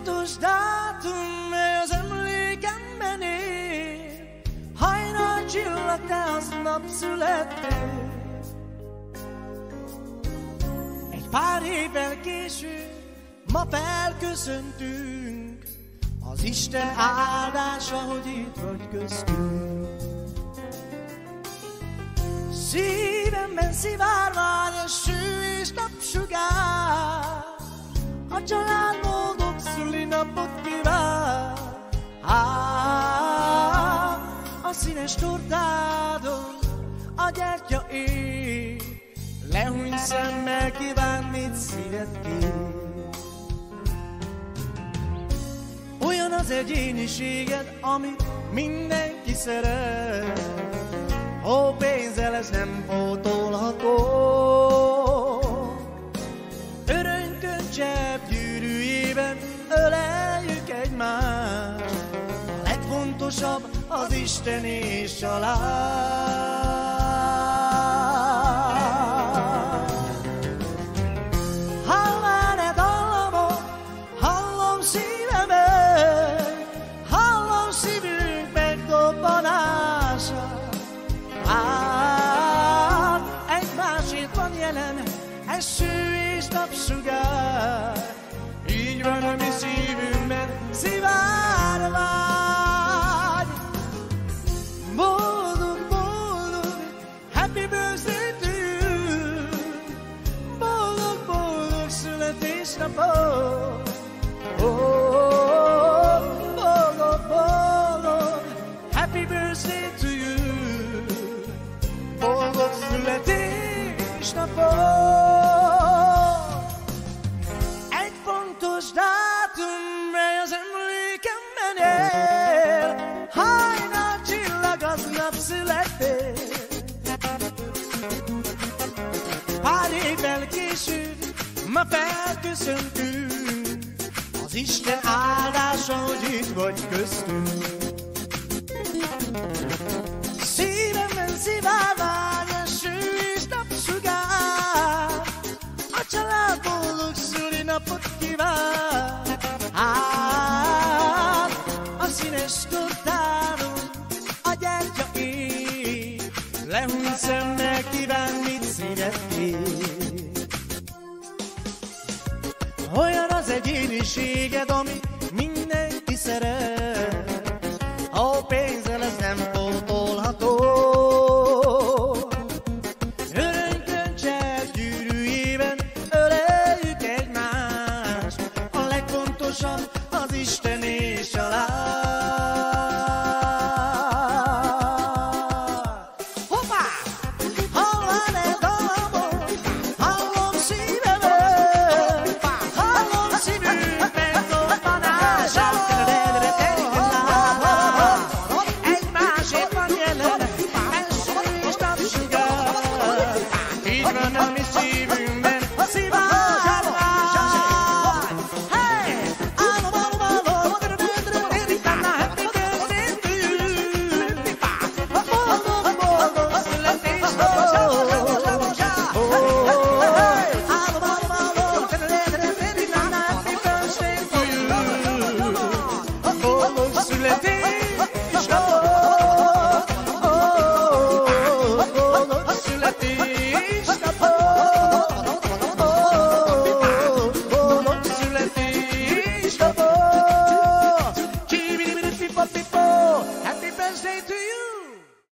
fontos dátum, mely az emlékemben él. Hajnal csillag, te aznap születtél. Egy pár évvel később ma felköszöntünk. Az Isten áldása, hogy itt vagy köztünk. Szívemben szivárvány a ső és napsugár. A család boldog szülinapot kíván. A színes tortádon a gyertya ég. Lehúny szemmel kíván, mit szíved kér. Olyan az egyéniséged, amit mindenki szeret. Ó, pénzzel ez nem pótolható. Örömkönycsepp gyűrűjében öleljük egymást. A legfontosabb az Isten és család. Hallál-e dallamot, hallom szívemet, hallom szívünk megdobbanása. Egymásért van jelen eső és napsugár. Így van a mi szívünkben szivárvány. Boldog, boldog, happy birthday to you. Boldog, boldog születésnapot. Boldog, boldog, happy birthday to you. Boldog születésnapot. Egy fontos dátum, mely az emlékemben él. Hajnal csillag, aznap születtél. Pár évvel később ma felköszöntünk. Az Isten áldása, hogy itt vagy köztünk. Szívemben szivárvány a ső és napsugár. A család boldog szülinapot kíván. A színes tortáron a gyertya ég. Lehúny szemmel kíván, mit szíved kér. Olyan az egyéniséged, amit mindenki szeret. Ó, pénzzel ez nem pótolható. Örömkönycsepp gyűrűjében öleljük egymást. A legfontosabb az Isten és család. Hoppá! Hallál-e dallamot, hallom szívemet, hallom szívünk megdobbanását. Happy birthday to you.